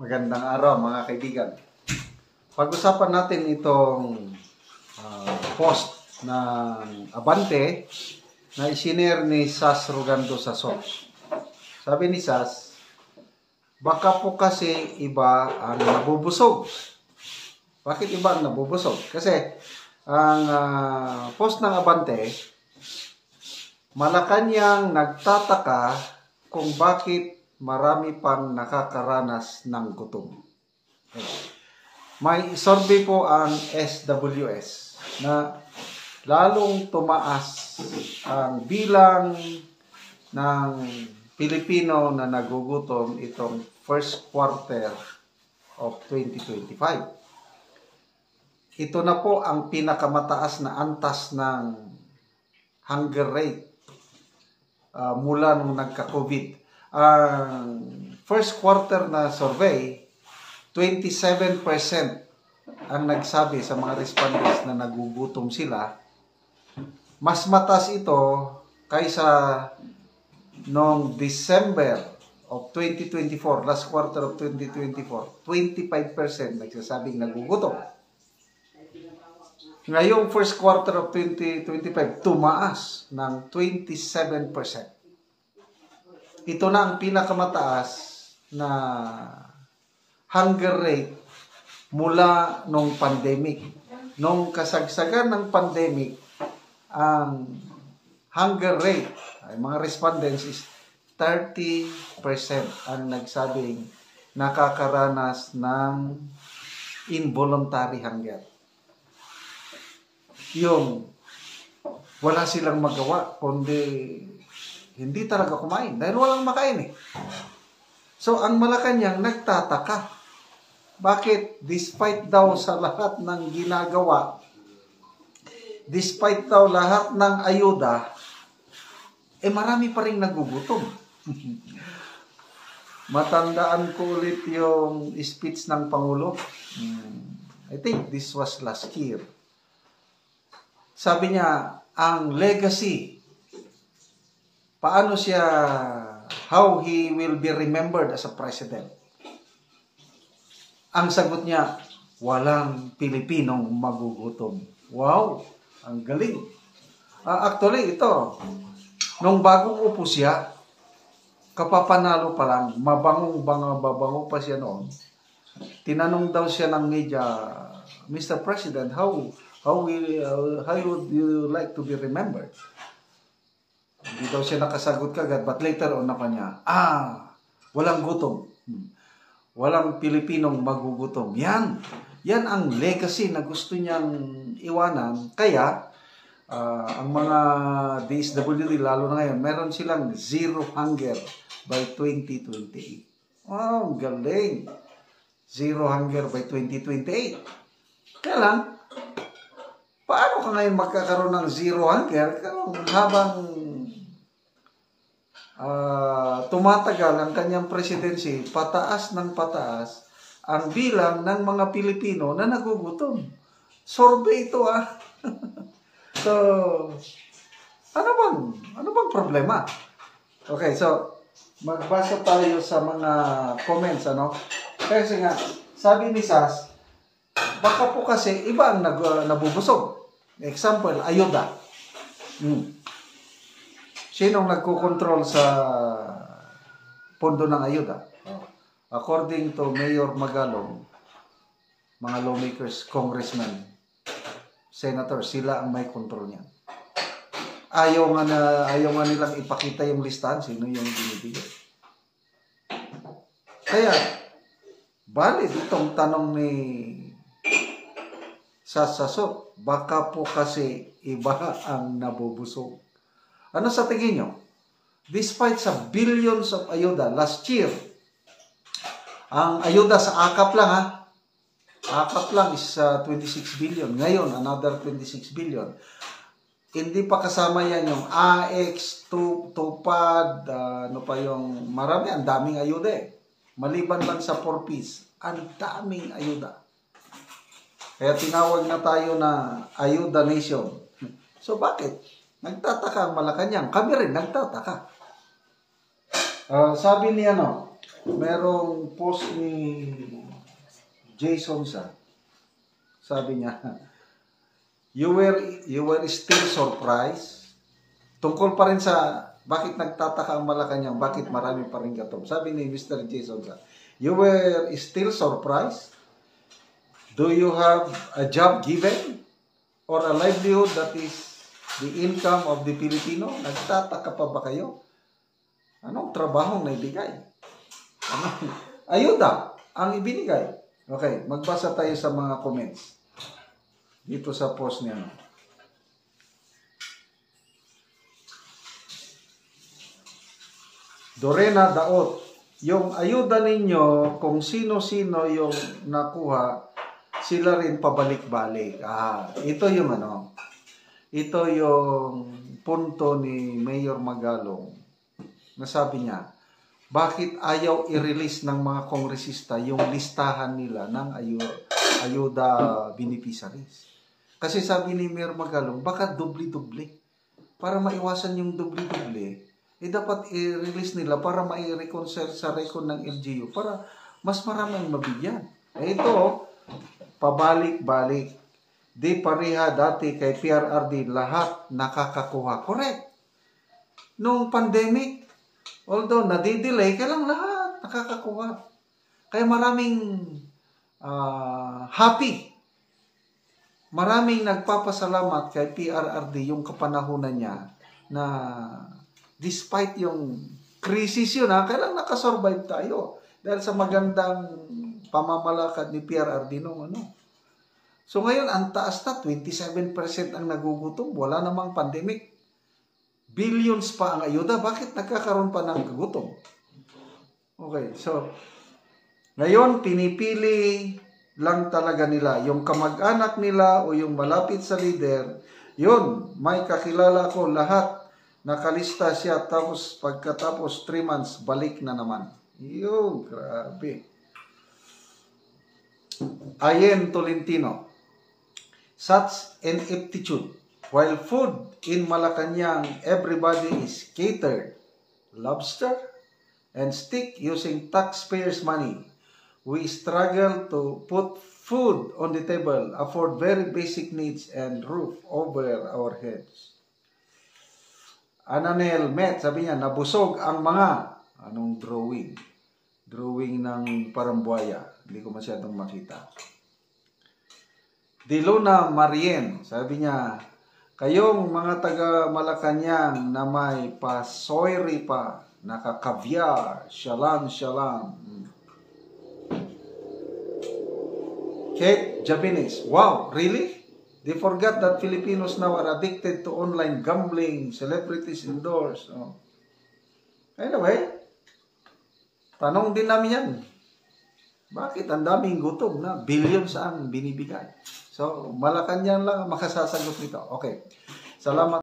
Magandang araw mga kaibigan. Pag-usapan natin itong post ng Abante na isinare ni Sas Rogando sa source. Sabi ni Sas, baka po kasi iba ang nabubusog. Bakit iba ang nabubusog? Kasi ang post ng Abante, Malacanang nagtataka kung bakit marami pang nakakaranas ng gutom. May survey po ang SWS na lalong tumaas ang bilang ng Pilipino na nagugutom itong first quarter of 2025. Ito na po ang pinakamataas na antas ng hunger rate mula nung nagka-COVID. Ang first quarter na survey, 27% ang nagsabi sa mga respondents na nagugutom sila. Mas mataas ito kaysa noong December of 2024, last quarter of 2024, 25% nagsasabing nagugutom. Ngayong first quarter of 2025, tumaas ng 27%. Ito na ang pinakamataas na hunger rate mula nung pandemic. Nung kasagsagan ng pandemic, ang hunger rate, ay mga respondents is 30% ang nagsabing nakakaranas ng involuntary hunger. Yung wala silang magawa, kundi hindi talaga kumain dahil walang makain eh. So, ang Malacanang nagtataka. Bakit despite daw sa lahat ng ginagawa, despite daw lahat ng ayuda, marami pa rin nagugutom. Matandaan ko ulit yung speech ng Pangulo. I think this was last year. Sabi niya, ang legacy, paano siya, how he will be remembered as a president. Ang sagot niya, walang Pilipinong magugutom. Wow, ang galing. Actually, ito, nung bagong upo siya, kapapanalo pa lang, mabango pa siya noon. Tinanong daw siya ng media, Mr. President, how would you like to be remembered? Hindi daw siya nakasagot kagad, but later on na pa niya, walang gutom. Walang Pilipinong magugutom. Yan ang legacy na gusto niyang iwanan. Kaya, ang mga DSWD, lalo na ngayon, meron silang zero hunger by 2028. Wow, galing. Zero hunger by 2028. Kaya lang, paano ka ngayon magkakaroon ng zero hunger habang tumatagal ang kanyang presidency, pataas ng pataas ang bilang ng mga Pilipino na nagugutom? Survey ito So, ano bang problema? Okay, so magbasa tayo sa mga comments, Kasi nga, sabi ni Sas, baka po kasi iba ang nabubusog. Example, ayuda. Sinong nagko-control sa pondo ng ayuda? According to Mayor Magalong, mga lawmakers, congressmen, senators, sila ang may control niyan. Ayaw nga nilang ipakita yung listahan, sino yung binibigay. Kaya, valid itong tanong ni Sasaso, baka po kasi iba ang nabubusog. Ano sa tingin nyo? Despite sa billions of ayuda, last year, ang ayuda sa AKAP lang AKAP lang is 26 billion. Ngayon, another 26 billion. Hindi pa kasama yan yung AX, TUPAD, marami, ang daming ayuda eh. Maliban lang sa 4Ps, ang daming ayuda. Kaya tinawag na tayo na Ayuda Nation. So bakit? Nagtataka ang Malacanang. Kami rin nagtataka. Sabi ni merong post ni Jason sabi niya, you were still surprised. Tungkol pa rin sa bakit nagtataka ang Malacanang, bakit marami pa rin gutom. Sabi ni Mr. Jason you were still surprised? Do you have a job given? Or a livelihood that is the income of the Filipino? Nagtataka pa ba kayo? Anong trabaho na ibigay? Ayuda ang ibinigay. Okay, magbasa tayo sa mga comments dito sa post niya. Dorena Daot, yung ayuda ninyo, kung sino-sino yung nakuha, sila rin pabalik-balik. Ito yung ito yung punto ni Mayor Magalong. Nasabi niya, bakit ayaw i-release ng mga kongresista yung listahan nila ng ayuda beneficiaries? Kasi sabi ni Mayor Magalong, baka doble-doble. Para maiwasan yung doble-doble, dapat i-release nila para mai-reconcile sa record ng LGU para mas maraming mabigyan. Ito, pabalik-balik. Di pareha dati kay PRRD, lahat nakakakuha. Correct. Noong pandemic, although nadidelay, kailang lahat nakakakuha. Kaya maraming happy. Maraming nagpapasalamat kay PRRD yung kapanahunan niya na despite yung crisis yun, kailang nakasurvive tayo dahil sa magandang pamamalakad ni PRRD nung So ngayon, ang taas na, 27% ang nagugutom. Wala namang pandemic. Billions pa ang ayuda. Bakit nagkakaroon pa ng gutom? Okay, so ngayon, pinipili lang talaga nila. Yung kamag-anak nila o yung malapit sa leader, yun, may kakilala ko lahat. Nakalista siya, tapos pagkatapos 3 months, balik na naman. Yo, grabe. Ayen Tolentino, such an aptitude. While food in Malacanang, everybody is catered. Lobster and steak using taxpayers' money. We struggle to put food on the table, afford very basic needs, and roof over our heads. Ananel Met, sabi niya, nabusog ang mga, drawing? Drawing ng parambuaya. Hindi ko masyadong makita. Diluna Marien, sabi niya, kayong mga taga Malacanang na may pasoyri pa, nakakavyar, shalom, shalom. Kate Jabines, wow, really? They forgot that Filipinos now are addicted to online gambling, celebrities indoors. Anyway, tanong din namin yan. Bakit ang daming gutom na billions ang binibigay? So, Malacanang lang makasasagot nito. Okay. Salamat.